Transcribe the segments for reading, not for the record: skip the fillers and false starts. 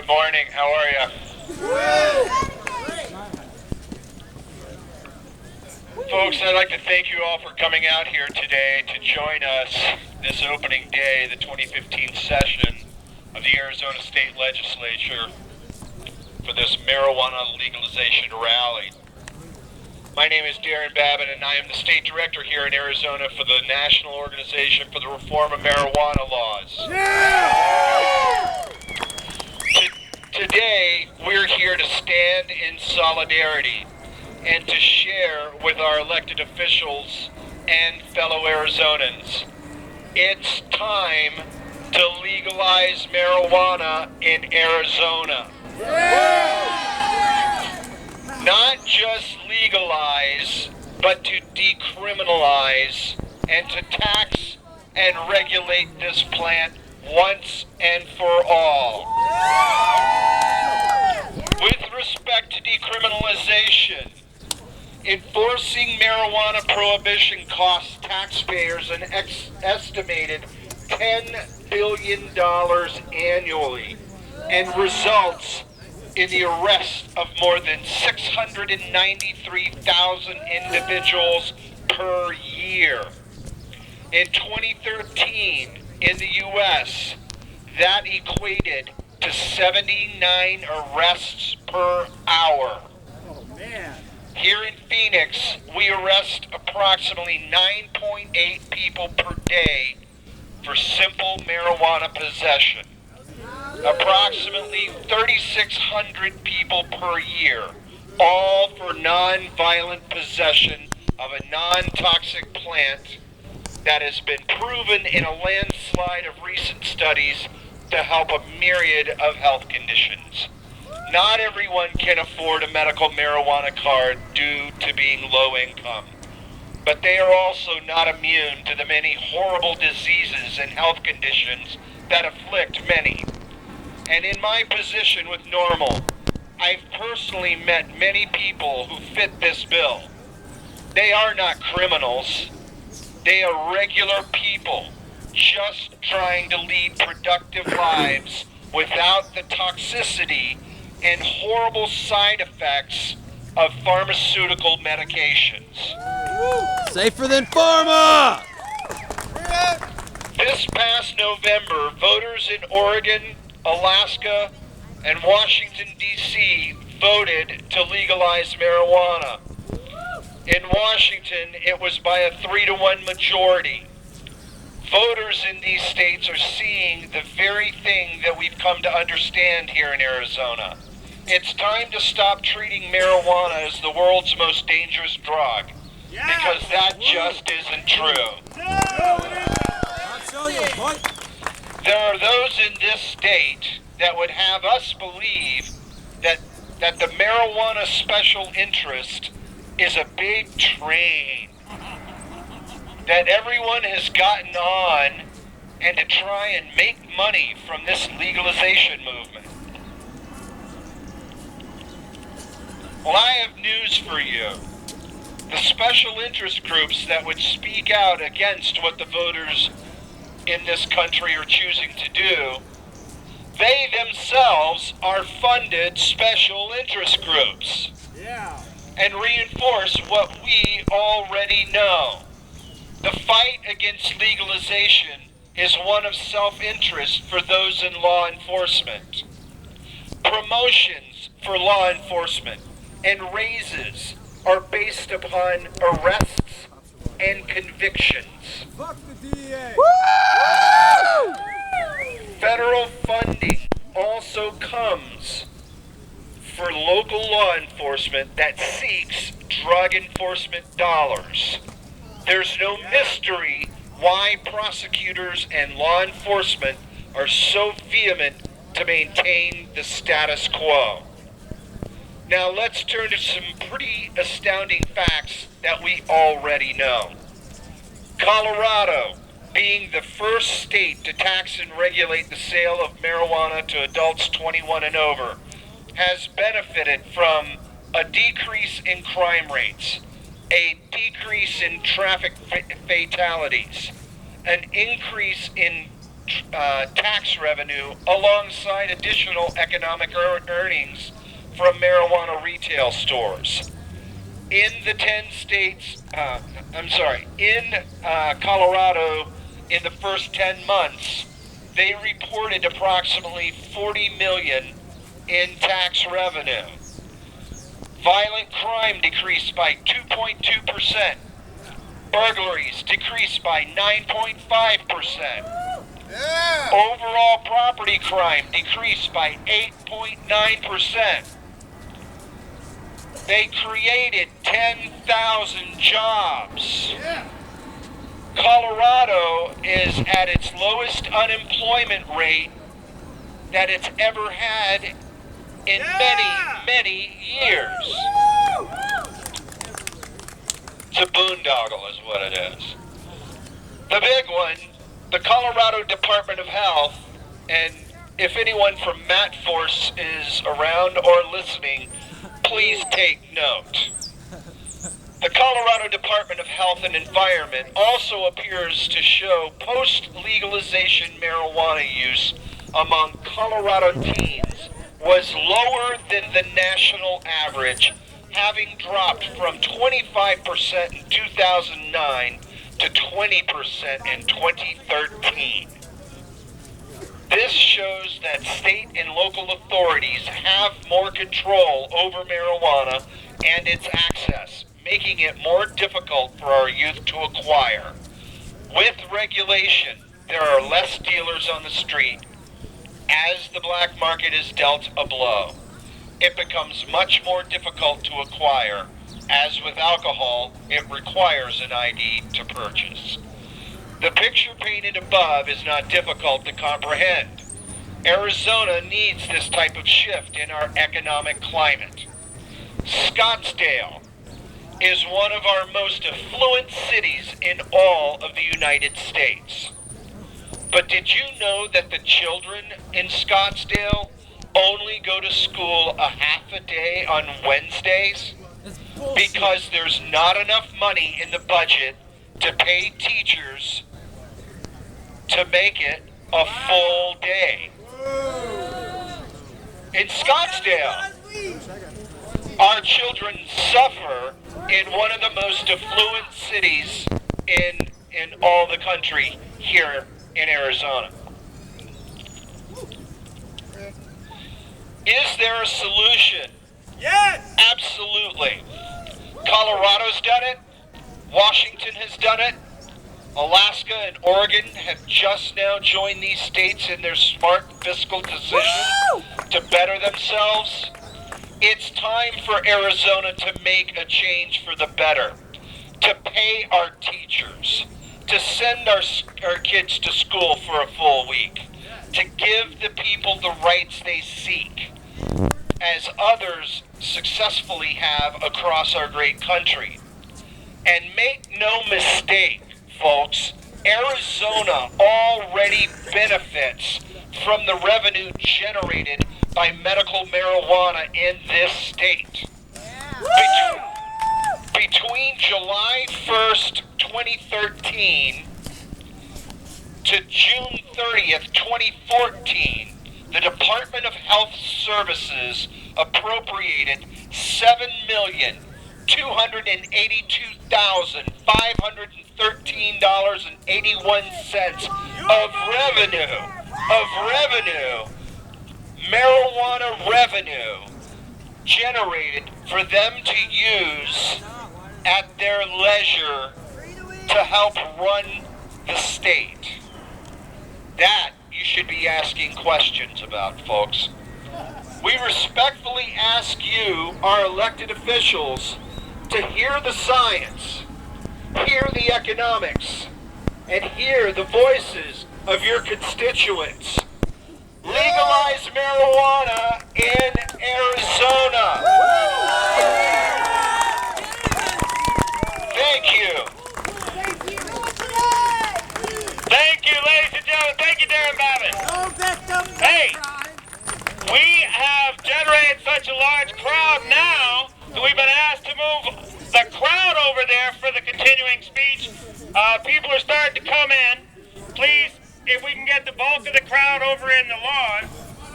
Good morning. How are you? Folks, I'd like to thank you all for coming out here today to join us this opening day, the 2015 session of the Arizona State Legislature for this marijuana legalization rally. My name is Darren Babin, and I am the State Director here in Arizona for the National Organization for the Reform of Marijuana Laws. Yeah! Today, we're here to stand in solidarity and to share with our elected officials and fellow Arizonans. It's time to legalize marijuana in Arizona. Not just legalize, but to decriminalize and to tax and regulate this plant once and for all. With respect to decriminalization, enforcing marijuana prohibition costs taxpayers an estimated $10 billion annually and results in the arrest of more than 693,000 individuals per year. In 2013, in the U.S., that equated to 79 arrests per hour. Oh, man. Here in Phoenix, we arrest approximately 9.8 people per day for simple marijuana possession. Approximately 3,600 people per year, all for non-violent possession of a non-toxic plant that has been proven in a landslide of recent studies to help a myriad of health conditions. Not everyone can afford a medical marijuana card due to being low income, but they are also not immune to the many horrible diseases and health conditions that afflict many. And in my position with NORML, I've personally met many people who fit this bill. They are not criminals. They are regular people just trying to lead productive lives without the toxicity and horrible side effects of pharmaceutical medications. Safer than pharma! This past November, voters in Oregon, Alaska, and Washington, D.C. voted to legalize marijuana. In Washington, it was by a 3-to-1 majority. Voters in these states are seeing the very thing that we've come to understand here in Arizona. It's time to stop treating marijuana as the world's most dangerous drug, because that just isn't true. There are those in this state that would have us believe that the marijuana special interest is a big train that everyone has gotten on and to try and make money from this legalization movement. Well, I have news for you. The special interest groups that would speak out against what the voters in this country are choosing to do, they themselves are funded special interest groups. Yeah. And reinforce what we already know. The fight against legalization is one of self-interest for those in law enforcement. Promotions for law enforcement and raises are based upon arrests and convictions. Fuck the DEA. Woo! Federal funding also comes for local law enforcement that seeks drug enforcement dollars. There's no mystery why prosecutors and law enforcement are so vehement to maintain the status quo. Now let's turn to some pretty astounding facts that we already know. Colorado, being the first state to tax and regulate the sale of marijuana to adults 21 and over, has benefited from a decrease in crime rates, a decrease in traffic fatalities, an increase in tax revenue alongside additional economic earnings from marijuana retail stores. In the 10 states, in Colorado, in the first 10 months, they reported approximately $40 million in tax revenue. Violent crime decreased by 2.2%. Burglaries decreased by 9.5%. Yeah. Overall property crime decreased by 8.9%. They created 10,000 jobs. Yeah. Colorado is at its lowest unemployment rate that it's ever had in many years. It's a boondoggle is what it is. The big one, the Colorado Department of Health, and if anyone from MatForce is around or listening, please take note. The Colorado Department of Health and Environment also appears to show post-legalization marijuana use among Colorado teens was lower than the national average, having dropped from 25% in 2009 to 20% in 2013. This shows that state and local authorities have more control over marijuana and its access, making it more difficult for our youth to acquire. With regulation, there are less dealers on the street. As the black market is dealt a blow, it becomes much more difficult to acquire. As with alcohol, it requires an ID to purchase. The picture painted above is not difficult to comprehend. Arizona needs this type of shift in our economic climate. Scottsdale is one of our most affluent cities in all of the United States. But did you know that the children in Scottsdale only go to school a half a day on Wednesdays? Because there's not enough money in the budget to pay teachers to make it a full day. In Scottsdale, our children suffer in one of the most affluent cities in all the country here in Arizona. Is there a solution? Yes. Absolutely. Colorado's done it. Washington has done it. Alaska and Oregon have just now joined these states in their smart fiscal decision to better themselves. It's time for Arizona to make a change for the better, to pay our teachers, to send our kids to school for a full week, to give the people the rights they seek, as others successfully have across our great country. And make no mistake, folks, Arizona already benefits from the revenue generated by medical marijuana in this state. Between July 1st, 2013 to June 30th, 2014, the Department of Health Services appropriated $7,282,513.81 of revenue, marijuana revenue generated for them to use at their leisure to help run the state. That you should be asking questions about, folks. We respectfully ask you, our elected officials, to hear the science, hear the economics, and hear the voices of your constituents. Legalize marijuana in Arizona. Thank you. Thank you, ladies and gentlemen. Thank you, Darren Babin. Hey, we have generated such a large crowd now that we've been asked to move the crowd over there for the continuing speech. People are starting to come in. Please if we can get the bulk of the crowd over in the lawn,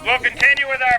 we'll continue with our